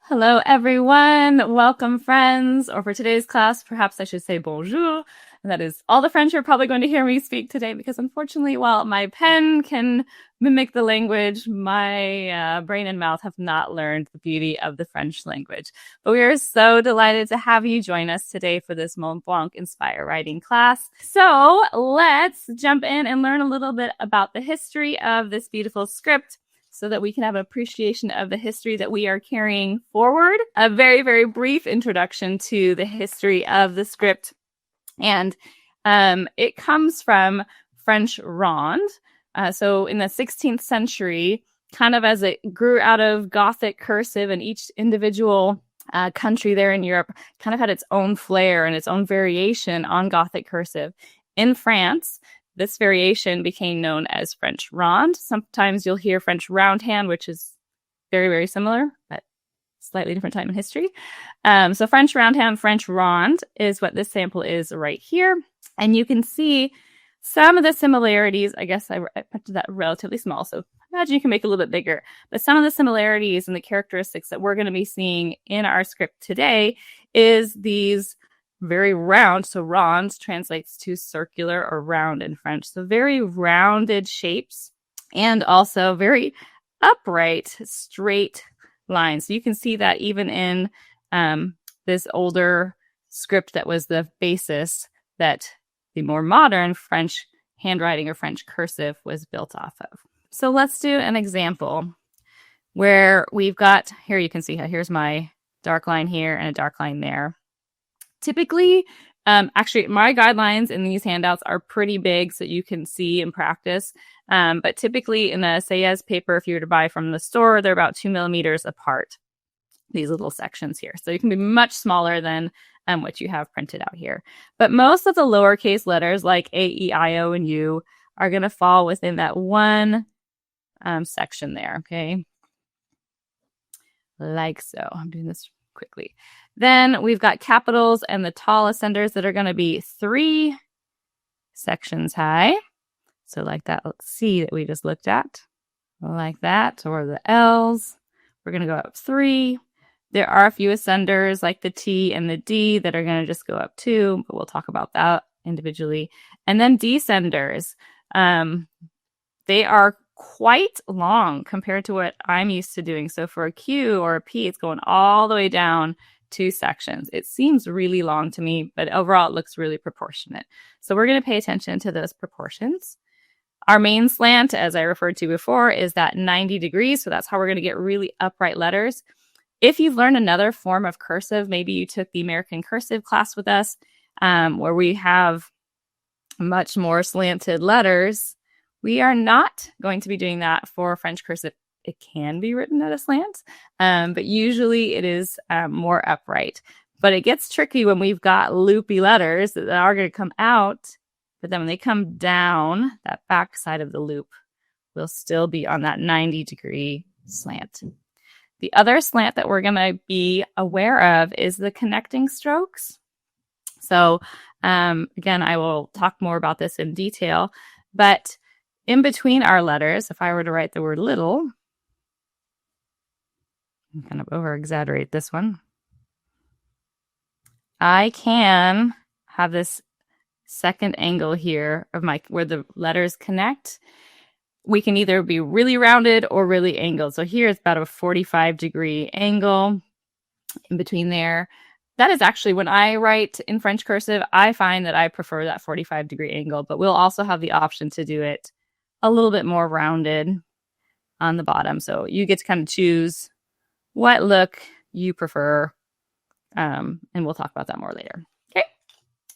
Hello, everyone. Welcome, friends. Or for today's class, perhaps I should say bonjour. And that is all the French you're probably going to hear me speak today, because unfortunately, while my pen can mimic the language, my brain and mouth have not learned the beauty of the French language. But we are so delighted to have you join us today for this Mont Blanc Inspire Writing class. So let's jump in and learn a little bit about the history of this beautiful script, so that we can have an appreciation of the history that we are carrying forward. A very, very brief introduction to the history of the script. And it comes from French ronde. So in the 16th century, kind of as it grew out of Gothic cursive, and each individual country there in Europe kind of had its own flair and its own variation on Gothic cursive. In France, this variation became known as French ronde. Sometimes you'll hear French roundhand, which is very, very similar, but slightly different time in history. So French roundhand, French ronde is what this sample is right here. And you can see some of the similarities. I guess I put that relatively small, so imagine you can make it a little bit bigger. But some of the similarities and the characteristics that we're going to be seeing in our script today is these very round. So ronde translates to circular or round in French. So very rounded shapes, and also very upright, straight lines. So you can see that even in this older script that was the basis that the more modern French handwriting or French cursive was built off of. So let's do an example where we've got, here you can see how here's my dark line here and a dark line there. Typically, actually, my guidelines in these handouts are pretty big, so you can see and practice. But typically in a Sayez paper, if you were to buy from the store, they're about 2 millimeters apart, these little sections here. So you can be much smaller than what you have printed out here. But most of the lowercase letters like A, E, I, O, and U are going to fall within that one section there, okay? Like so. I'm doing this quickly. Then we've got capitals and the tall ascenders that are going to be 3 sections high. So like that C that we just looked at, like that, or the L's, we're going to go up 3. There are a few ascenders like the T and the D that are going to just go up 2, but we'll talk about that individually. And then descenders, they are quite long compared to what I'm used to doing. So for a Q or a P, it's going all the way down 2 sections. It seems really long to me, but overall it looks really proportionate. So we're going to pay attention to those proportions. Our main slant, as I referred to before, is that 90 degrees. So that's how we're going to get really upright letters. If you've learned another form of cursive, maybe you took the American cursive class with us, where we have much more slanted letters, we are not going to be doing that for French cursive. It can be written at a slant, but usually it is more upright. But it gets tricky when we've got loopy letters that are going to come out, but then when they come down, that back side of the loop will still be on that 90-degree slant. The other slant that we're going to be aware of is the connecting strokes. So again, I will talk more about this in detail, but in between our letters, if I were to write the word little, I'm kind of over-exaggerate this one, I can have this second angle here of where the letters connect. We can either be really rounded or really angled. So here it's about a 45-degree angle in between there. That is actually, when I write in French cursive, I find that I prefer that 45-degree angle, but we'll also have the option to do it a little bit more rounded on the bottom. So you get to kind of choose what look you prefer, and we'll talk about that more later. Okay.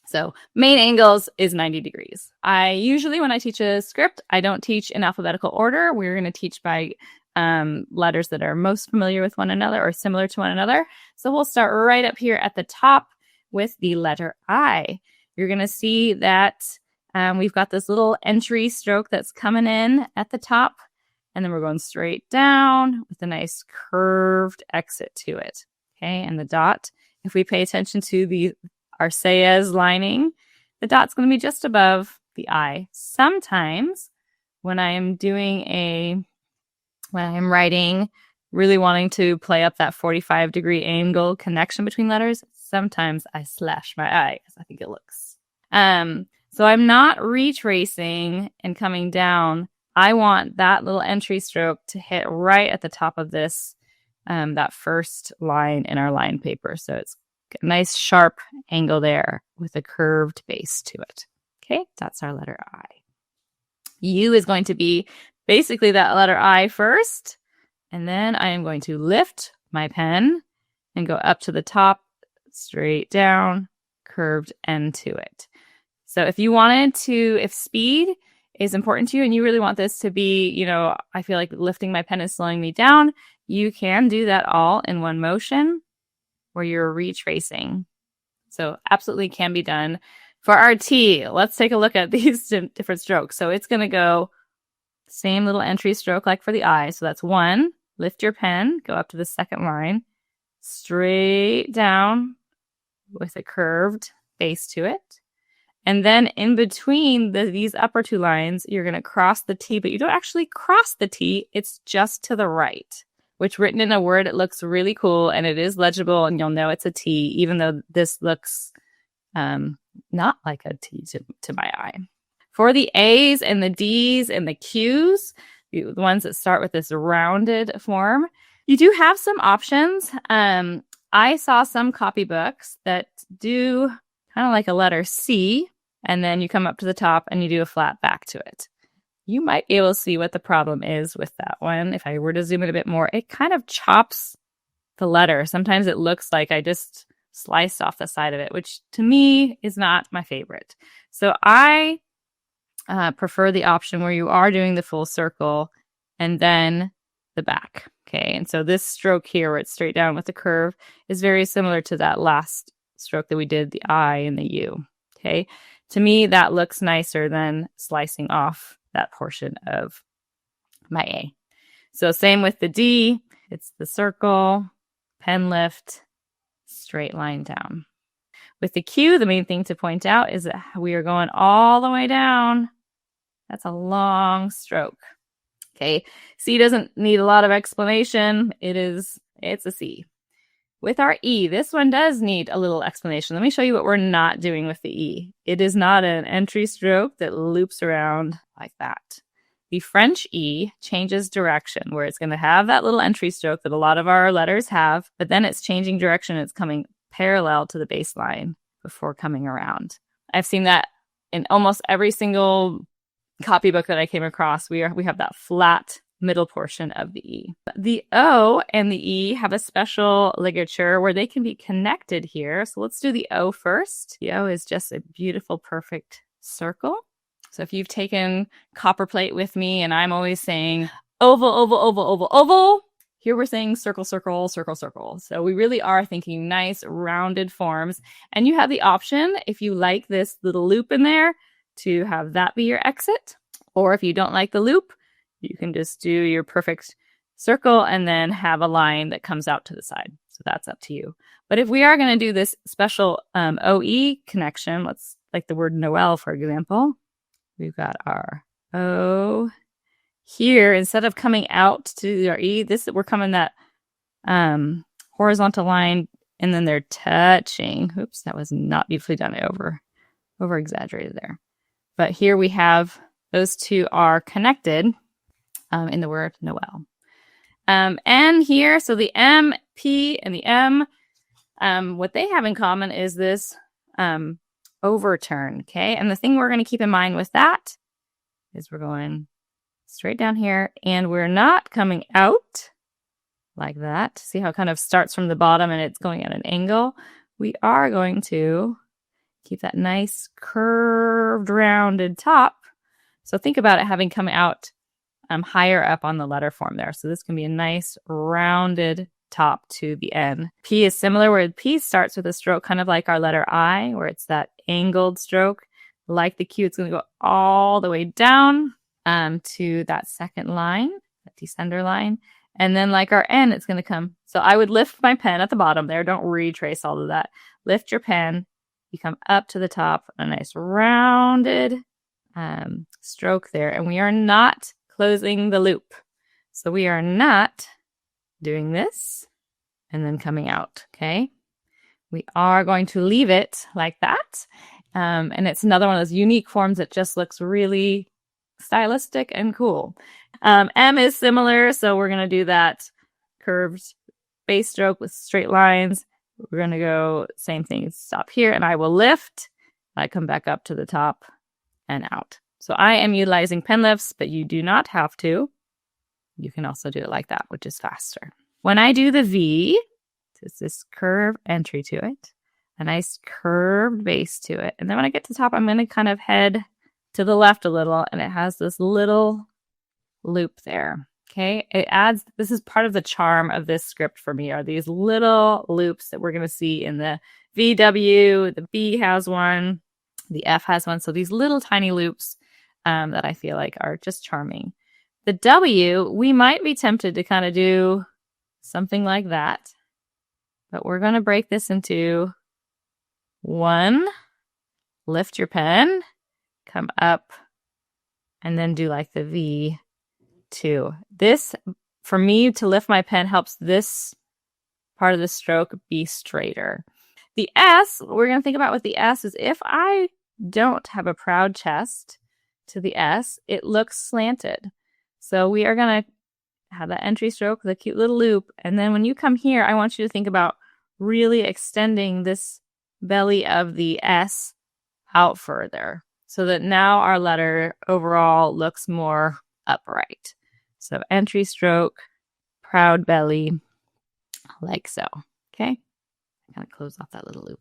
So main angles is 90 degrees. I usually, when I teach a script, I don't teach in alphabetical order. We're going to teach by letters that are most familiar with one another or similar to one another. So we'll start right up here at the top with the letter I. You're going to see that we've got this little entry stroke that's coming in at the top, and then we're going straight down with a nice curved exit to it. Okay, and the dot, if we pay attention to our Sayez lining, the dot's going to be just above the I. Sometimes when I am writing really wanting to play up that 45-degree angle connection between letters, sometimes I slash my eye because I think it looks. So I'm not retracing and coming down. I want that little entry stroke to hit right at the top of this, that first line in our line paper. So it's a nice sharp angle there with a curved base to it. Okay, that's our letter I. U is going to be basically that letter I first, and then I am going to lift my pen and go up to the top, straight down, curved end to it. So if you wanted to, if speed is important to you and you really want this to be, you know, I feel like lifting my pen is slowing me down, you can do that all in one motion where you're retracing. So absolutely can be done. For our T, let's take a look at these different strokes. So it's going to go same little entry stroke like for the I. So that's one, lift your pen, go up to the second line, straight down with a curved base to it. And then in between these upper two lines, you're going to cross the T, but you don't actually cross the T. It's just to the right, which written in a word, it looks really cool and it is legible and you'll know it's a T, even though this looks not like a T to my eye. For the A's and the D's and the Q's, the ones that start with this rounded form, you do have some options. I saw some copybooks that do kind of like a letter C, and then you come up to the top and you do a flat back to it. You might be able to see what the problem is with that one. If I were to zoom in a bit more, it kind of chops the letter. Sometimes it looks like I just sliced off the side of it, which to me is not my favorite. So I prefer the option where you are doing the full circle and then the back. Okay, and so this stroke here where it's straight down with the curve is very similar to that last stroke that we did, the I and the U. Okay, to me that looks nicer than slicing off that portion of my A. So same with the D, it's the circle, pen lift, straight line down. With the Q, the main thing to point out is that we are going all the way down. That's a long stroke. Okay, C doesn't need a lot of explanation. It's a C. With our E, this one does need a little explanation. Let me show you what we're not doing with the E. It is not an entry stroke that loops around like that. The French E changes direction, where it's going to have that little entry stroke that a lot of our letters have, but then it's changing direction. It's coming parallel to the baseline before coming around. I've seen that in almost every single copybook that I came across. We have that flat middle portion of the E. The O and the E have a special ligature where they can be connected here. So let's do the O first. The O is just a beautiful, perfect circle. So if you've taken copperplate with me and I'm always saying oval, oval, oval, oval, oval, here we're saying circle, circle, circle, circle. So we really are thinking nice rounded forms. And you have the option, if you like this little loop in there, to have that be your exit. Or if you don't like the loop, you can just do your perfect circle and then have a line that comes out to the side. So that's up to you. But if we are going to do this special OE connection, let's like the word Noel, for example, we've got our O here. Instead of coming out to our E, we're coming that horizontal line and then they're touching. Oops, that was not beautifully done. I over exaggerated there. But here we have those two are connected in the word Noel. N here, so the M, P, and the M, what they have in common is this overturn, okay? And the thing we're going to keep in mind with that is we're going straight down here, and we're not coming out like that. See how it kind of starts from the bottom and it's going at an angle? We are going to keep that nice curved, rounded top. So think about it having come out higher up on the letter form there. So this can be a nice rounded top to the N. P is similar, where P starts with a stroke kind of like our letter I, where it's that angled stroke. Like the Q, it's going to go all the way down to that second line, that descender line. And then like our N, it's going to come. So I would lift my pen at the bottom there. Don't retrace all of that. Lift your pen. You come up to the top, a nice rounded stroke there. And we are not closing the loop. So we are not doing this, and then coming out, okay? We are going to leave it like that. And it's another one of those unique forms that just looks really stylistic and cool. M is similar, so we're going to do that curved base stroke with straight lines. We're going to go same thing, stop here, and I will lift. I come back up to the top and out. So I am utilizing pen lifts, but you do not have to. You can also do it like that, which is faster. When I do the V, it's this curve entry to it, a nice curved base to it. And then when I get to the top, I'm going to kind of head to the left a little, and it has this little loop there. Okay, it adds, this is part of the charm of this script for me, are these little loops that we're going to see in the VW, the B has one, the F has one. So these little tiny loops that I feel like are just charming. The W, we might be tempted to kind of do something like that, but we're going to break this into one, lift your pen, come up, and then do like the V, two. This, for me, to lift my pen helps this part of the stroke be straighter. The S, what we're going to think about with the S is if I don't have a proud chest to the S, it looks slanted. So we are going to have that entry stroke with a cute little loop. And then when you come here, I want you to think about really extending this belly of the S out further so that now our letter overall looks more upright. So entry stroke, proud belly, like so. Okay. Kind of close off that little loop.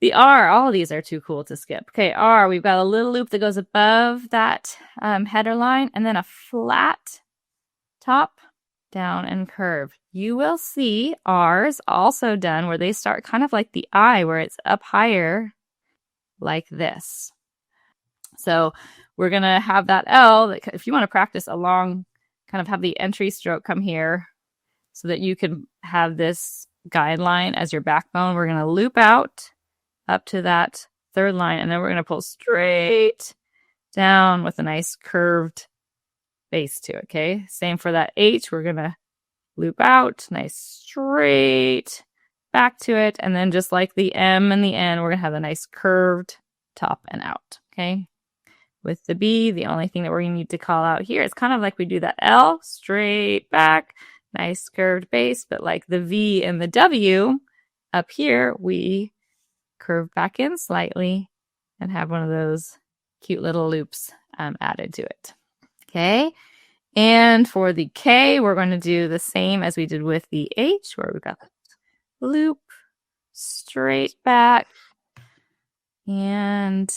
The R, all of these are too cool to skip. Okay, R, we've got a little loop that goes above that header line and then a flat top, down, and curve. You will see R's also done where they start kind of like the I, where it's up higher like this. So we're going to have that L, that if you want to practice along, kind of have the entry stroke come here so that you can have this guideline as your backbone. We're going to loop out up to that third line, and then we're going to pull straight down with a nice curved base to it, okay? Same for that H. We're going to loop out, nice straight back to it, and then just like the M and the N, we're going to have a nice curved top and out, okay? With the B, the only thing that we're going to need to call out here is kind of like we do that L, straight back, nice curved base, but like the V and the W, up here, we curve back in slightly and have one of those cute little loops added to it. Okay, and for the K, we're going to do the same as we did with the H, where we've got the loop straight back, and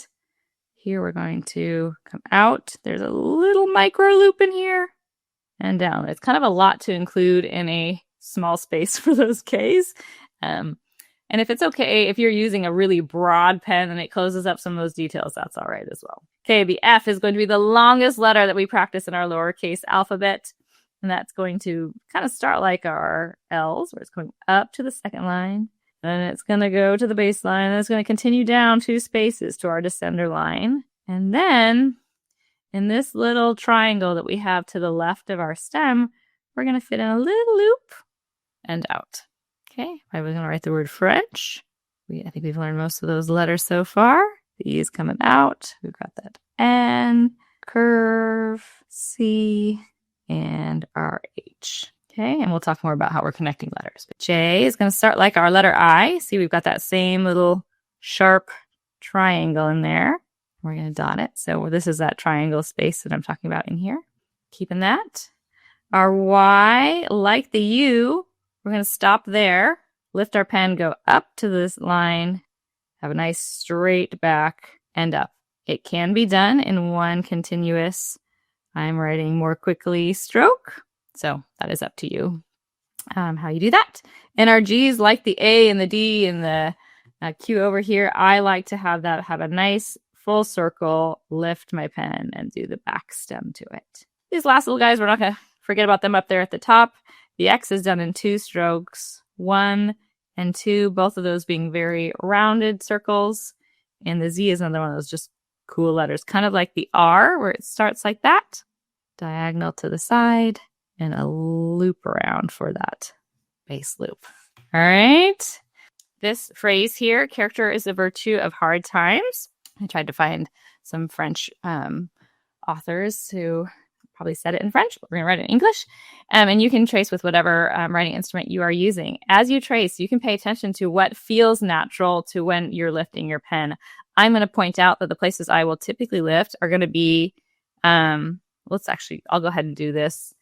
here we're going to come out. There's a little micro loop in here and down. It's kind of a lot to include in a small space for those Ks. And if it's okay, if you're using a really broad pen and it closes up some of those details, that's all right as well. Okay, the F is going to be the longest letter that we practice in our lowercase alphabet. And that's going to kind of start like our L's, where it's going up to the second line. Then it's going to go to the base line. And it's going to continue down 2 spaces to our descender line. And then in this little triangle that we have to the left of our stem, we're going to fit in a little loop and out. Okay, I was going to write the word French. I think we've learned most of those letters so far. The E is coming out. We've got that N, curve, C, and RH. Okay, and we'll talk more about how we're connecting letters. But J is going to start like our letter I. See, we've got that same little sharp triangle in there. We're going to dot it. So this is that triangle space that I'm talking about in here. Keeping that. Our Y, like the U, we're going to stop there, lift our pen, go up to this line, have a nice straight back and up. It can be done in one continuous, I'm writing more quickly stroke. So that is up to you how you do that. And our G's, like the A and the D and the Q over here, I like to have that have a nice full circle, lift my pen and do the back stem to it. These last little guys, we're not going to forget about them up there at the top. The X is done in 2 strokes, 1 and 2, both of those being very rounded circles. And the Z is another one of those just cool letters, kind of like the R, where it starts like that. Diagonal to the side and a loop around for that base loop. All right. This phrase here, character is a virtue of hard times. I tried to find some French authors who probably said it in French, but we're going to write it in English. And you can trace with whatever writing instrument you are using. As you trace, you can pay attention to what feels natural to when you're lifting your pen. I'm going to point out that the places I will typically lift are going to be, I'll go ahead and do this.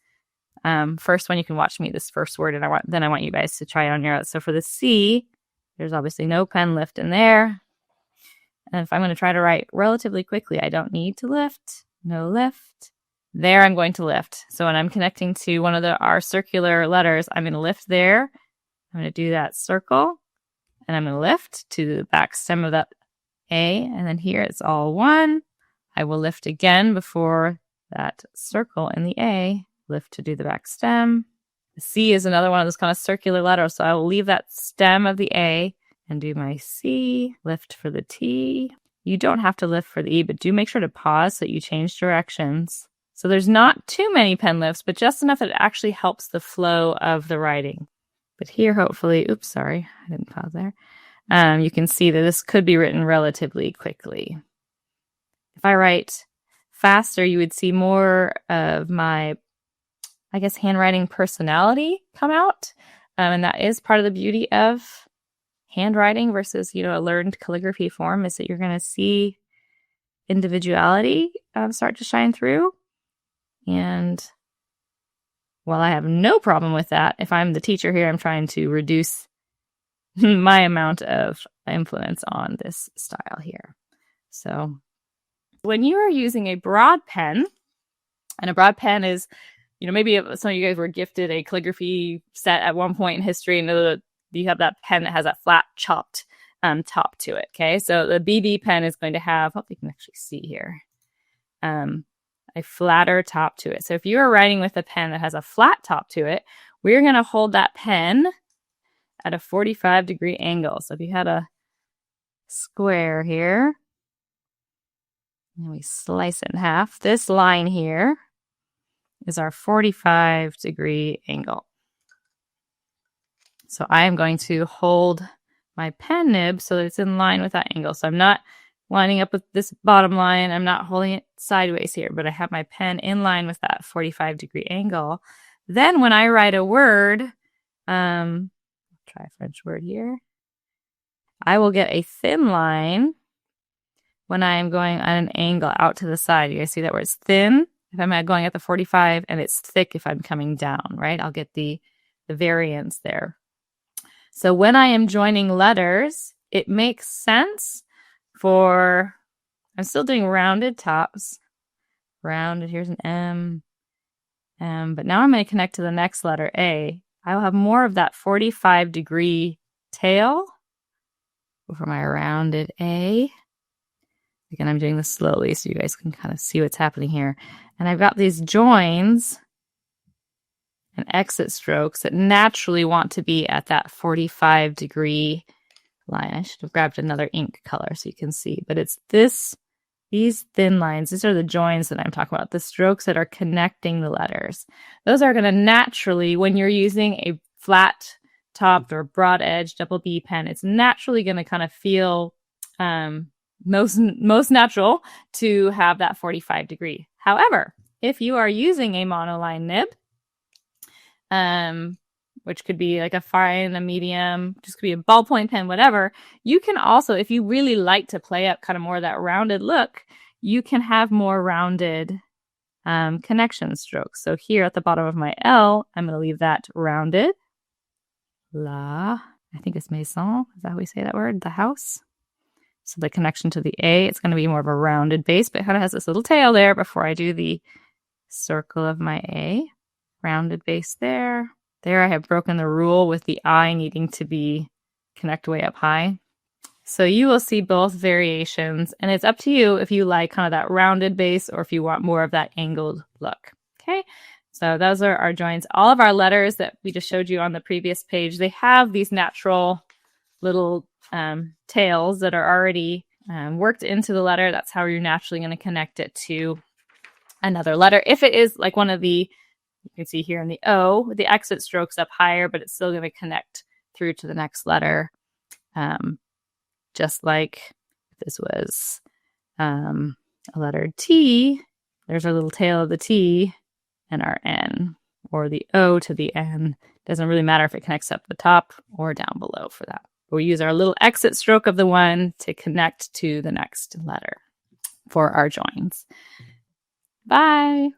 First one, you can watch me this first word, and I want you guys to try it on your own. So for the C, there's obviously no pen lift in there. And if I'm going to try to write relatively quickly, I don't need to lift. No lift. There I'm going to lift. So when I'm connecting to one of our circular letters, I'm going to lift there. I'm going to do that circle. And I'm going to lift to the back stem of that A. And then here it's all one. I will lift again before that circle in the A. Lift to do the back stem. The C is another one of those kind of circular letters. So I will leave that stem of the A and do my C, lift for the T. You don't have to lift for the E, but do make sure to pause so that you change directions. So there's not too many pen lifts, but just enough that it actually helps the flow of the writing. But here, hopefully, oops, sorry, I didn't pause there. You can see that this could be written relatively quickly. If I write faster, you would see more of my, I guess, handwriting personality come out. And that is part of the beauty of handwriting versus, a learned calligraphy form, is that you're going to see individuality start to shine through. And while I have no problem with that, if I'm the teacher here, I'm trying to reduce my amount of influence on this style here. So when you are using a broad pen, and a broad pen is, maybe some of you guys were gifted a calligraphy set at one point in history, and you have that pen that has that flat chopped top to it. Okay, so the BB pen is going to have, hope you can actually see here, a flatter top to it. So if you are writing with a pen that has a flat top to it, we're going to hold that pen at a 45-degree angle. So if you had a square here, and we slice it in half, this line here is our 45-degree angle. So I am going to hold my pen nib so that it's in line with that angle. So I'm not lining up with this bottom line. I'm not holding it sideways here, but I have my pen in line with that 45-degree angle. Then when I write a word, try a French word here, I will get a thin line when I am going on an angle out to the side. You guys see that where it's thin if I'm going at the 45, and it's thick if I'm coming down, right? I'll get the variance there. So when I am joining letters, it makes sense for, I'm still doing rounded tops. Rounded, here's an M. But now I'm going to connect to the next letter, A. I will have more of that 45-degree tail for my rounded A. Again, I'm doing this slowly so you guys can kind of see what's happening here. And I've got these joins and exit strokes that naturally want to be at that 45-degree line. I should have grabbed another ink color so you can see. But it's these thin lines. These are the joins that I'm talking about, the strokes that are connecting the letters. Those are going to naturally, when you're using a flat topped or broad edge double B pen, it's naturally going to kind of feel most natural to have that 45-degree. However, if you are using a monoline nib, which could be like a fine, a medium, just could be a ballpoint pen, whatever, you can also, if you really like to play up kind of more of that rounded look, you can have more rounded connection strokes. So here at the bottom of my L, I'm going to leave that rounded. La, I think it's Maison. Is that how we say that word? The house. So the connection to the A, it's going to be more of a rounded base, but it kind of has this little tail there before I do the circle of my A. Rounded base there. There I have broken the rule with the I needing to be connect way up high. So you will see both variations, and it's up to you if you like kind of that rounded base or if you want more of that angled look. Okay, so those are our joins. All of our letters that we just showed you on the previous page, they have these natural little tails that are already worked into the letter. That's how you're naturally going to connect it to another letter. If it is like one of the You can see here in the O, the exit stroke's up higher, but it's still going to connect through to the next letter. Just like if this was a letter T, there's our little tail of the T and our N, or the O to the N. Doesn't really matter if it connects up the top or down below for that. We use our little exit stroke of the one to connect to the next letter for our joins. Bye.